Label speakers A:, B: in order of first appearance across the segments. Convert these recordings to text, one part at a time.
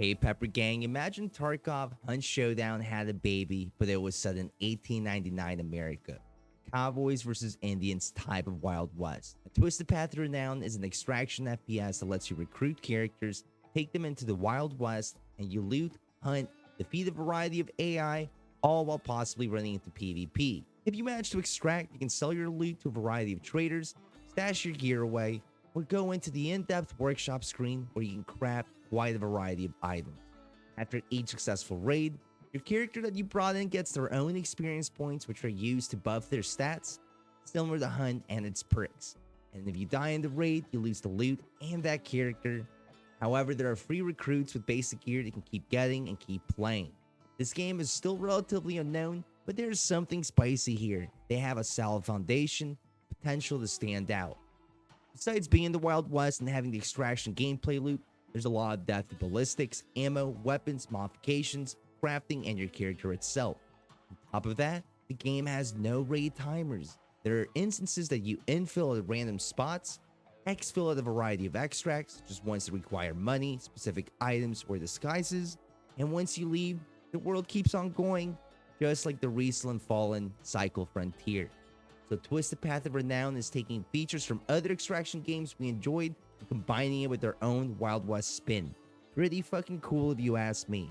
A: Hey Pepper Gang, imagine Tarkov Hunt Showdown had a baby, but it was set in 1899 America. Cowboys versus Indians type of Wild West. A Twisted Path To Renown is an extraction FPS that lets you recruit characters, take them into the Wild West, and you loot, hunt, defeat a variety of AI, all while possibly running into PvP. If you manage to extract, you can sell your loot to a variety of traders, stash your gear away, or go into the in-depth workshop screen where you can craft quite a variety of items. After each successful raid, your character that you brought in gets their own experience points, which are used to buff their stats, similar to Hunt and its perks. And if you die in the raid, you lose the loot and that character. However, there are free recruits with basic gear that you can keep getting and keep playing. This game is still relatively unknown, but there's something spicy here. They have a solid foundation, potential to stand out. Besides being in the Wild West and having the extraction gameplay loop, there's a lot of depth to ballistics, ammo, weapons, modifications, crafting, and your character itself. On top of that, the game has no raid timers. There are instances that you infill at random spots, exfil at a variety of extracts, just ones that require money, specific items, or disguises, and once you leave, the world keeps on going, just like the Recent and Fallen Cycle Frontier. So Twisted Path of Renown is taking features from other extraction games we enjoyed and combining it with their own Wild West spin. Pretty fucking cool if you ask me.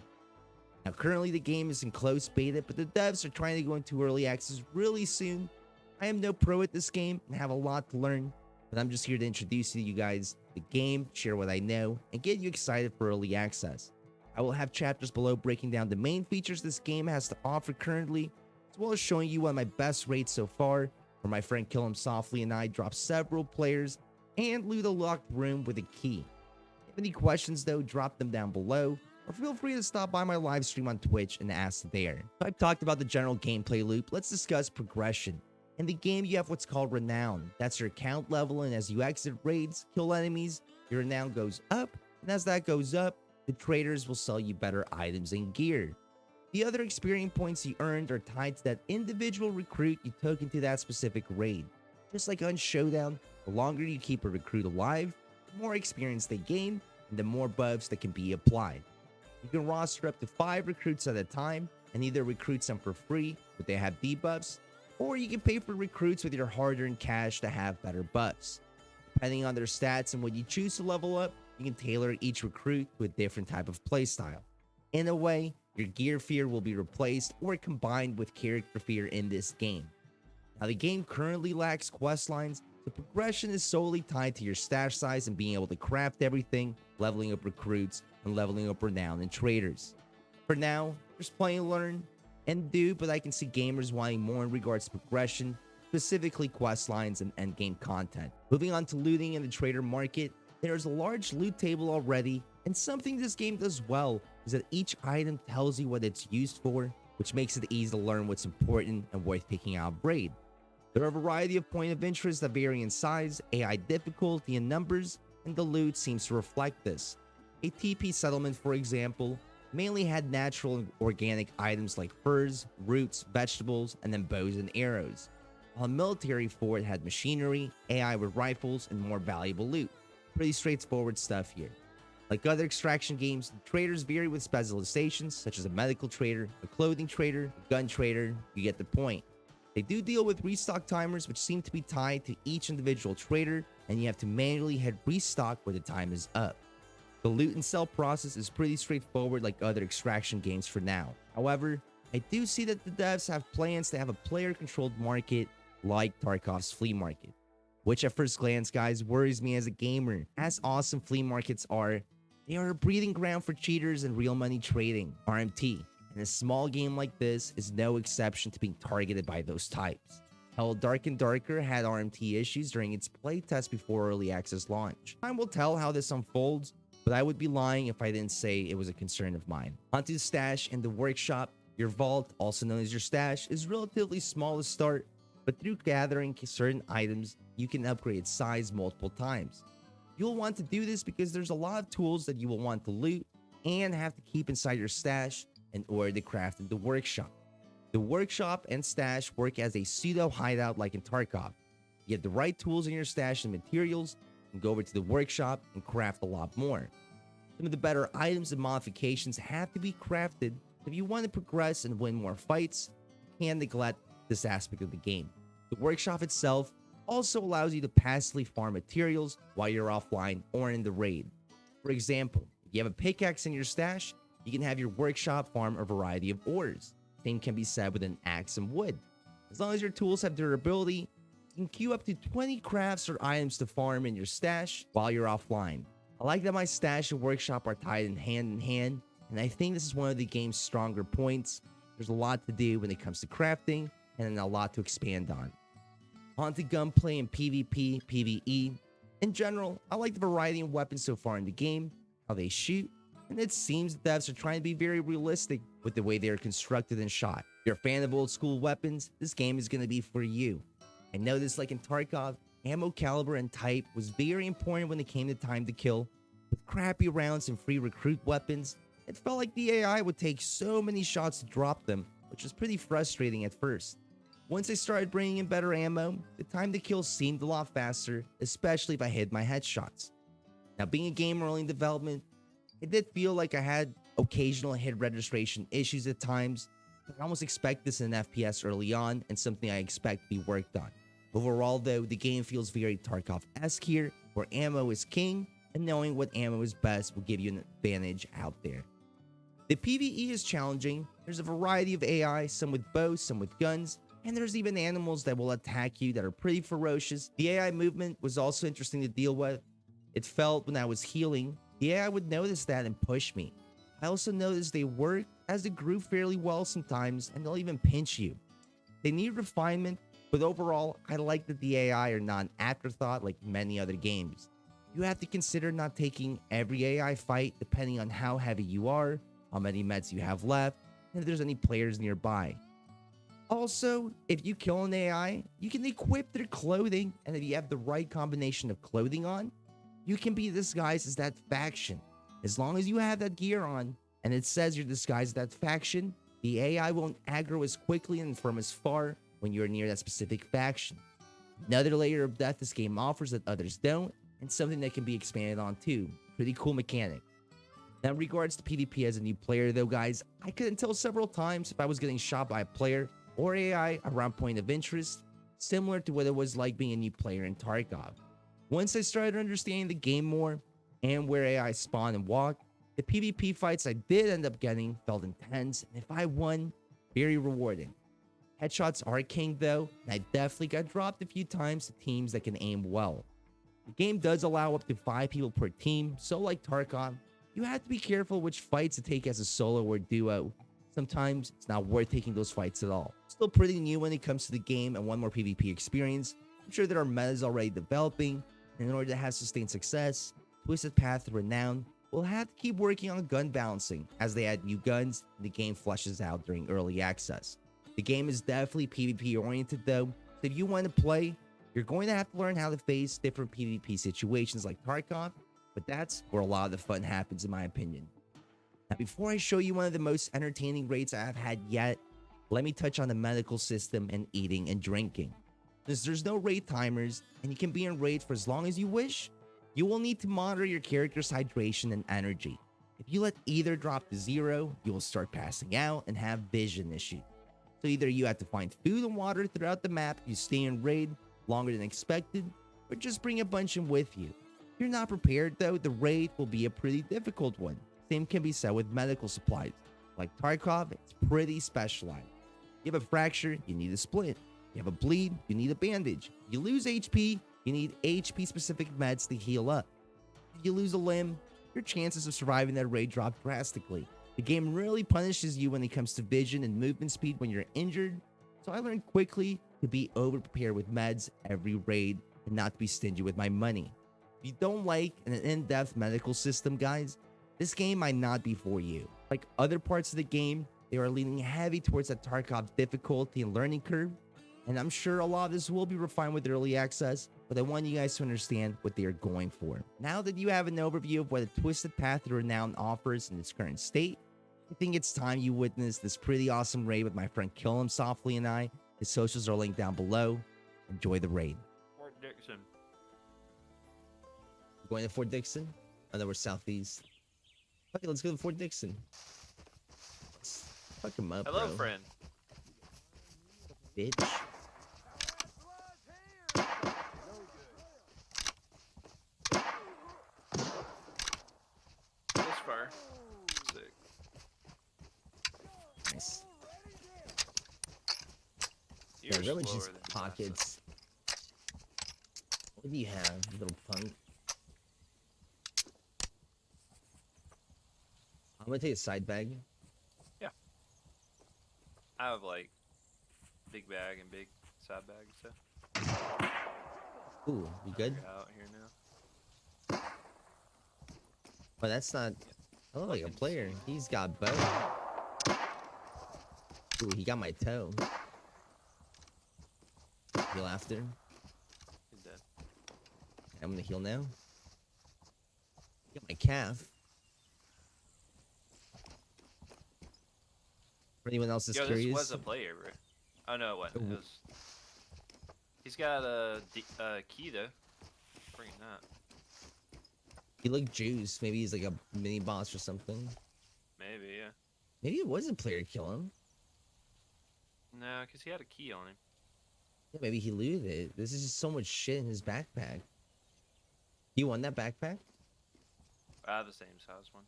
A: Now currently the game is in closed beta, but the devs are trying to go into early access really soon. I am no pro at this game and have a lot to learn, but I'm just here to introduce you guys the game, share what I know, and get you excited for early access. I will have chapters below breaking down the main features this game has to offer currently, as well as showing you one of my best raids so far, where my friend Kill Him Softly and I drop several players and loot a locked room with a key. If you have any questions though, drop them down below, or feel free to stop by my live stream on Twitch and ask there. So I've talked about the general gameplay loop, let's discuss progression. In the game, you have what's called Renown. That's your account level, and as you exit raids, kill enemies, your Renown goes up, and as that goes up, the traders will sell you better items and gear. The other experience points you earned are tied to that individual recruit you took into that specific raid. Just like on Showdown, the longer you keep a recruit alive, the more experience they gain, and the more buffs that can be applied. You can roster up to 5 recruits at a time, and either recruit some for free, but they have debuffs, or you can pay for recruits with your hard-earned cash to have better buffs. Depending on their stats and what you choose to level up, you can tailor each recruit to a different type of playstyle. In a way, your gear fear will be replaced or combined with character fear in this game. Now the game currently lacks quest lines, so progression is solely tied to your stash size and being able to craft everything, leveling up recruits, and leveling up renown and traders. For now, there's plenty to learn and do, but I can see gamers wanting more in regards to progression, specifically quest lines and endgame content. Moving on to looting in the trader market, there's a large loot table already, and something this game does well is that each item tells you what it's used for, which makes it easy to learn what's important and worth picking out of raid. There are a variety of point of interest that vary in size, AI difficulty, and numbers, and the loot seems to reflect this. A TP settlement, for example, mainly had natural and organic items like furs, roots, vegetables, and then bows and arrows, while a military fort had machinery, AI with rifles, and more valuable loot. Pretty straightforward stuff here. Like other extraction games, the traders vary with specializations, such as a medical trader, a clothing trader, a gun trader, you get the point. They do deal with restock timers, which seem to be tied to each individual trader, and you have to manually hit restock when the time is up. The loot and sell process is pretty straightforward like other extraction games for now. However, I do see that the devs have plans to have a player-controlled market like Tarkov's flea market, which at first glance, guys, worries me as a gamer. As awesome flea markets are, they are a breeding ground for cheaters and real money trading, RMT, and a small game like this is no exception to being targeted by those types. Hell, Dark and Darker had RMT issues during its playtest before early access launch. Time will tell how this unfolds, but I would be lying if I didn't say it was a concern of mine. Onto the stash and the workshop. Your vault, also known as your stash, is relatively small to start, but through gathering certain items, you can upgrade its size multiple times. You'll want to do this because there's a lot of tools that you will want to loot and have to keep inside your stash in order to craft in the workshop. The workshop and stash work as a pseudo hideout like in Tarkov. You get the right tools in your stash and materials, and go over to the workshop and craft a lot more. Some of the better items and modifications have to be crafted if you want to progress and win more fights. You can't neglect this aspect of the game. The workshop itself also allows you to passively farm materials while you're offline or in the raid. For example, if you have a pickaxe in your stash, you can have your workshop farm a variety of ores. Same can be said with an axe and wood. As long as your tools have durability, you can queue up to 20 crafts or items to farm in your stash while you're offline. I like that my stash and workshop are tied in hand, and I think this is one of the game's stronger points. There's a lot to do when it comes to crafting, and a lot to expand on. On to gunplay and PvP, PvE. In general, I like the variety of weapons so far in the game, how they shoot, and it seems the devs are trying to be very realistic with the way they are constructed and shot. If you're a fan of old school weapons, this game is going to be for you. I noticed, like in Tarkov, ammo caliber and type was very important when it came to time to kill. With crappy rounds and free recruit weapons, it felt like the AI would take so many shots to drop them, which was pretty frustrating at first. Once I started bringing in better ammo, the time to kill seemed a lot faster, especially if I hit my headshots. Now, being a game early in development, it did feel like I had occasional hit registration issues at times, but I almost expect this in an FPS early on and something I expect to be worked on. Overall though, the game feels very Tarkov-esque here, where ammo is king, and knowing what ammo is best will give you an advantage out there. The PvE is challenging. There's a variety of AI, some with bows, some with guns, and there's even animals that will attack you that are pretty ferocious. The AI movement was also interesting to deal with. It felt when I was healing, the AI would notice that and push me. I also noticed they work as a group fairly well sometimes, and they'll even pinch you. They need refinement, but overall, I like that the AI are not an afterthought like many other games. You have to consider not taking every AI fight depending on how heavy you are, how many meds you have left, and if there's any players nearby. Also, if you kill an AI, you can equip their clothing, and if you have the right combination of clothing on, you can be disguised as that faction. As long as you have that gear on, and it says you're disguised as that faction, the AI won't aggro as quickly and from as far when you're near that specific faction. Another layer of depth this game offers that others don't, and something that can be expanded on too. Pretty cool mechanic. Now in regards to PvP as a new player though guys, I couldn't tell several times if I was getting shot by a player or AI around point of interest, similar to what it was like being a new player in Tarkov. Once I started understanding the game more, and where AI spawn and walk, the PvP fights I did end up getting felt intense, and if I won, very rewarding. Headshots are king though, and I definitely got dropped a few times to teams that can aim well. The game does allow up to 5 people per team, so like Tarkov, you have to be careful which fights to take as a solo or duo. Sometimes it's not worth taking those fights at all. Still pretty new when it comes to the game and one more PvP experience. I'm sure there are metas already developing, and in order to have sustained success, Twisted Path To Renown will have to keep working on gun balancing as they add new guns and the game fleshes out during early access. The game is definitely PvP oriented though, so if you want to play, you're going to have to learn how to face different PvP situations like Tarkov, but that's where a lot of the fun happens in my opinion. Now before I show you one of the most entertaining raids I have had yet, let me touch on the medical system and eating and drinking. Since there's no raid timers and you can be in raid for as long as you wish, you will need to monitor your character's hydration and energy. If you let either drop to 0, you will start passing out and have vision issues. So either you have to find food and water throughout the map if you stay in raid longer than expected, or just bring a bunch in with you. If you're not prepared though, the raid will be a pretty difficult one. Same can be said with medical supplies. Like Tarkov, it's pretty specialized. You have a fracture, you need a splint. You have a bleed, you need a bandage. You lose HP, you need HP specific meds to heal up. If you lose a limb, your chances of surviving that raid drop drastically. The game really punishes you when it comes to vision and movement speed when you're injured, so I learned quickly to be over-prepared with meds every raid and not to be stingy with my money. If you don't like an in-depth medical system, guys, this game might not be for you. Like other parts of the game, they are leaning heavy towards that Tarkov difficulty and learning curve, and I'm sure a lot of this will be refined with early access, but I want you guys to understand what they are going for. Now that you have an overview of what a Twisted Path To Renown offers in its current state, I think it's time you witness this pretty awesome raid with my friend Kill Him Softly and I. His socials are linked down below. Enjoy the raid.
B: Fort Dixon.
A: Going to Fort Dixon? Oh, no, we're southeast. Okay, let's go to Fort Dixon. Let's fuck him up,
B: Hello,
A: bro.
B: friend.
A: Bitch.
B: This far. Sick.
A: Nice.
B: You're
A: Yeah, really
B: slower
A: just
B: than
A: pockets. What do you have, you little punk? I'm gonna take a side bag.
B: Yeah. I have like big bag and big side bag and stuff.
A: Ooh, you good?
B: You're out here now.
A: But that's not. I look like a
B: Fucking
A: player.
B: sick.
A: He's got bow. Ooh, he got my toe. Heal after.
B: He's dead.
A: I'm gonna heal now. Get my calf. For anyone else is
B: Yo,
A: curious.
B: this was a player, bro. Oh no, it wasn't. It was. He's got a key though. Bring that.
A: He looked juiced. Maybe he's like a mini boss or something.
B: Maybe, yeah.
A: Maybe it was a player kill him.
B: No, because he had a key on him.
A: Yeah, maybe he looted it. This is just so much shit in his backpack. You won that backpack?
B: I have the same size one.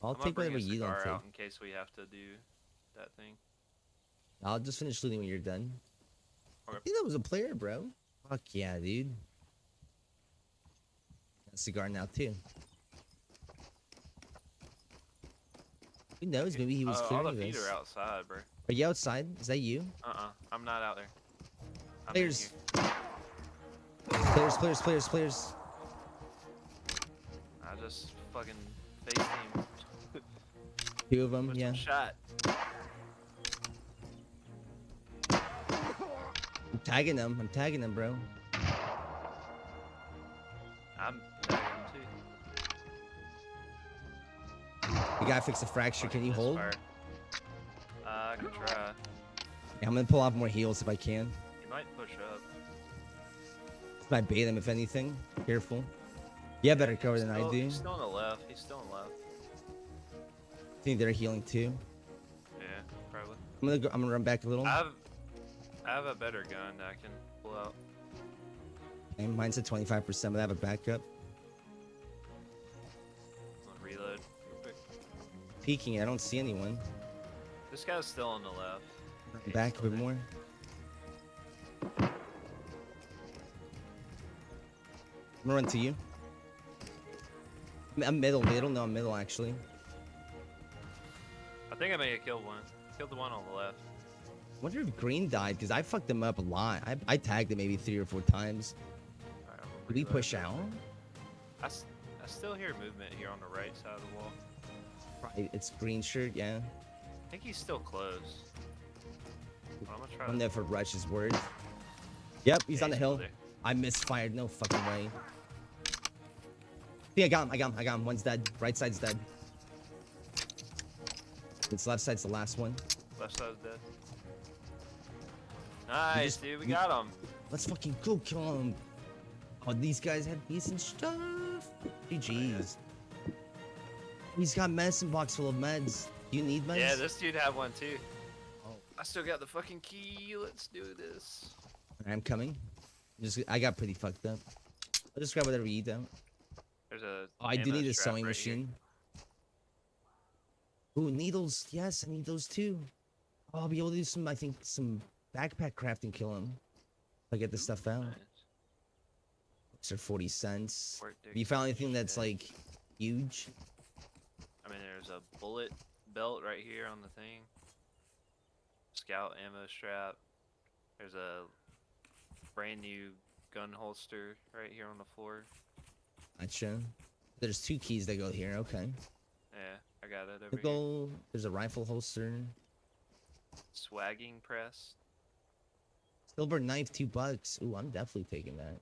A: I'll
B: I'm gonna
A: take
B: bring
A: whatever
B: a
A: you don't
B: cigar
A: take.
B: out in case we have to do that thing.
A: I'll just finish looting when you're done.
B: Okay.
A: I think that was a player, bro. Fuck yeah, dude. Got a cigar now too. Who knows? Maybe he was
B: All
A: clearing
B: the feet
A: this.
B: are outside, bro.
A: Are you outside? Is that you?
B: I'm not out there. I'm
A: Players.
B: in here.
A: Players.
B: I just fucking face team.
A: Two of them,
B: With
A: yeah.
B: some shot.
A: I'm tagging them, bro.
B: I'm tagging too.
A: You gotta fix a fracture. Can you hold?
B: Misfire. I can try.
A: Yeah, I'm gonna pull off more heals if I can.
B: He might push up.
A: This might bait him if anything. Careful. Yeah, better cover than I do.
B: He's still on the left. He's still on the left.
A: I think they're healing too.
B: Yeah, probably.
A: I'm gonna run back a little.
B: I have a better gun that I can pull out.
A: And mine's at 25%, but I have a backup.
B: I'm gonna reload real quick.
A: Peeking, I don't see anyone.
B: This guy's still on the left. He's
A: Back a
B: still
A: bit
B: there.
A: more. I'm gonna run to you. I'm middle. They don't know I'm middle actually.
B: I think I may have killed one. Killed the one on the left.
A: Wonder if Green died because I fucked them up a lot. I tagged him maybe 3 or 4 times.
B: Alright, I'm gonna
A: Did we
B: reload
A: push
B: real
A: out?
B: quick. I still hear movement here on the right side of the wall.
A: It's green shirt, yeah.
B: I think he's still close. But I'm gonna try
A: I'm
B: to...
A: there for Rush's word. Yep, he's
B: Yeah,
A: on the
B: still
A: hill.
B: there.
A: I misfired, no fucking way. Yeah, I got him. One's dead. Right side's dead. This left side's the last one.
B: Left side's dead. Nice,
A: just-
B: dude. We got him.
A: Let's fucking go kill him. Oh, these guys have decent stuff. GG's. He's got medicine box full of meds. Do you need meds?
B: Yeah, this dude had one too.
A: Oh.
B: I still got the fucking key. Let's do this.
A: I'm coming. I got pretty fucked up. I'll just grab whatever you eat out.
B: There's a.
A: Oh, I do
B: ammo
A: need a
B: strap
A: sewing
B: right here.
A: machine. Ooh, needles. Yes, I need those too. Oh, I'll be able to do some, I think, some backpack crafting kill him. If I get this stuff out.
B: Nice.
A: These are 40 cents.
B: Fort
A: Have you found anything
B: Dixon
A: that's
B: shit.
A: like huge?
B: I mean, there's a bullet belt right here on the thing. Scout ammo strap. There's a brand new gun holster right here on the floor.
A: Gotcha. There's 2 keys that go here. Okay.
B: Yeah, I got it over here.
A: Go. There's a rifle holster.
B: Swagging press.
A: Silver knife, $2. Ooh, I'm definitely taking that.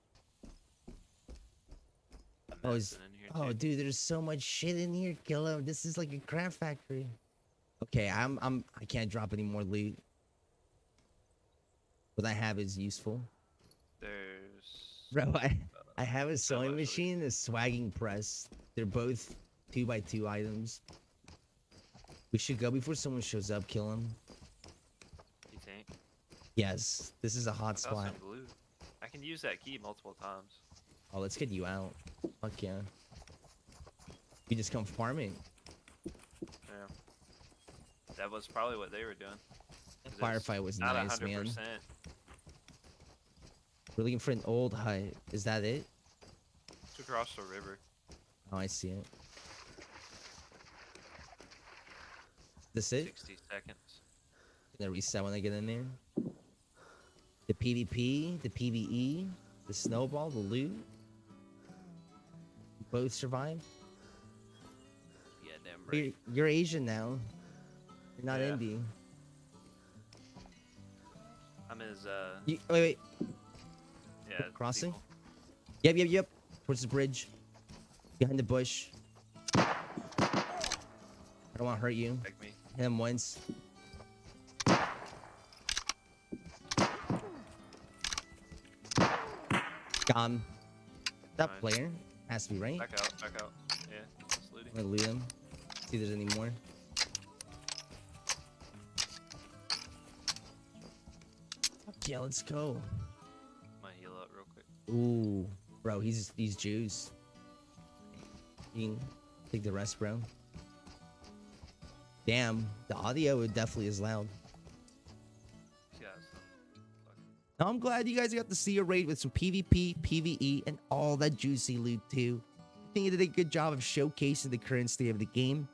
B: A
A: Oh,
B: medicine in here
A: Oh,
B: too.
A: dude, there's so much shit in here, Kilo. This is like a craft factory. Okay, I can't drop any more loot. What I have is useful.
B: There's.
A: Bro, I have a
B: So
A: sewing
B: much loot.
A: machine, a swagging press. They're both 2x2 items. We should go before someone shows up, kill him.
B: You think?
A: Yes, this is a hot
B: I saw
A: spot.
B: some blue. I can use that key multiple times.
A: Oh, let's get you out. Fuck yeah. You just come farming.
B: Yeah. That was probably what they were doing. 'Cause it's
A: Firefight was
B: not
A: nice, man.
B: 100%.
A: We're looking for an old hut. Is that it?
B: It's across the river.
A: Oh, I see it. This it?
B: 60 seconds.
A: Gonna reset when I get in there. The PvP, the PvE, the snowball, the loot. Both survive.
B: Yeah, damn right.
A: You're Asian now. You're not
B: Yeah.
A: Indian.
B: I'm his,
A: Wait.
B: yeah.
A: Crossing?
B: people.
A: Yep. Towards the bridge. Behind the bush. I don't want to hurt you.
B: Like me.
A: Hit him once. Got him. That
B: Nice.
A: player has to be right.
B: Back out. Yeah, just looting.
A: I'm gonna loot him. See if there's any more. Yeah, let's go.
B: Might heal up real quick.
A: Ooh, bro, he's juice. You can take the rest, bro. Damn, the audio definitely is loud.
B: Yeah, so, fucking-
A: Now, I'm glad you guys got to see a raid with some PvP, PvE, and all that juicy loot too. I think it did a good job of showcasing the current state of the game.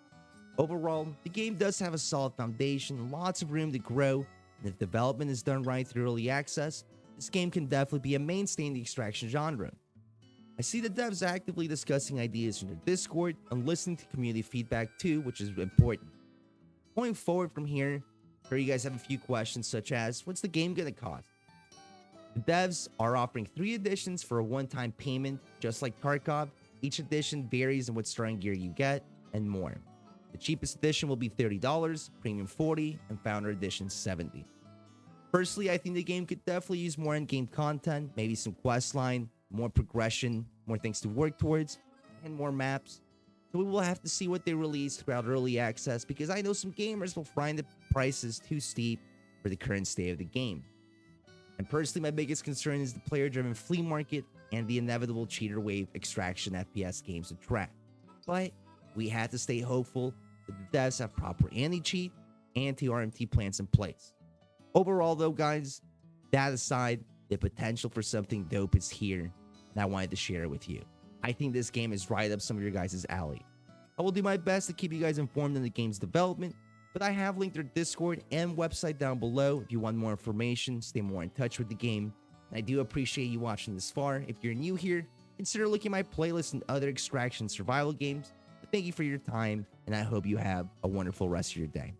A: Overall, the game does have a solid foundation, lots of room to grow, and if development is done right through early access, this game can definitely be a mainstay in the extraction genre. I see the devs actively discussing ideas in their Discord and listening to community feedback too, which is important. Going forward from here, I'm sure you guys have a few questions such as, what's the game gonna cost? The devs are offering 3 editions for a one-time payment, just like Tarkov. Each edition varies in what starting gear you get, and more. The cheapest edition will be $30, Premium $40, and Founder Edition $70. Personally, I think the game could definitely use more in-game content, maybe some quest line, more progression, more things to work towards, and more maps. So we will have to see what they release throughout early access, because I know some gamers will find the prices too steep for the current state of the game. And personally, my biggest concern is the player-driven flea market and the inevitable cheater wave extraction FPS games attract. But we had to stay hopeful that the devs have proper anti-cheat, anti-RMT plans in place. Overall though, guys, that aside, the potential for something dope is here, and I wanted to share it with you. I think this game is right up some of your guys' alley. I will do my best to keep you guys informed on the game's development, but I have linked their Discord and website down below if you want more information, stay more in touch with the game. And I do appreciate you watching this far. If you're new here, consider looking at my playlist and other extraction survival games. But thank you for your time, and I hope you have a wonderful rest of your day.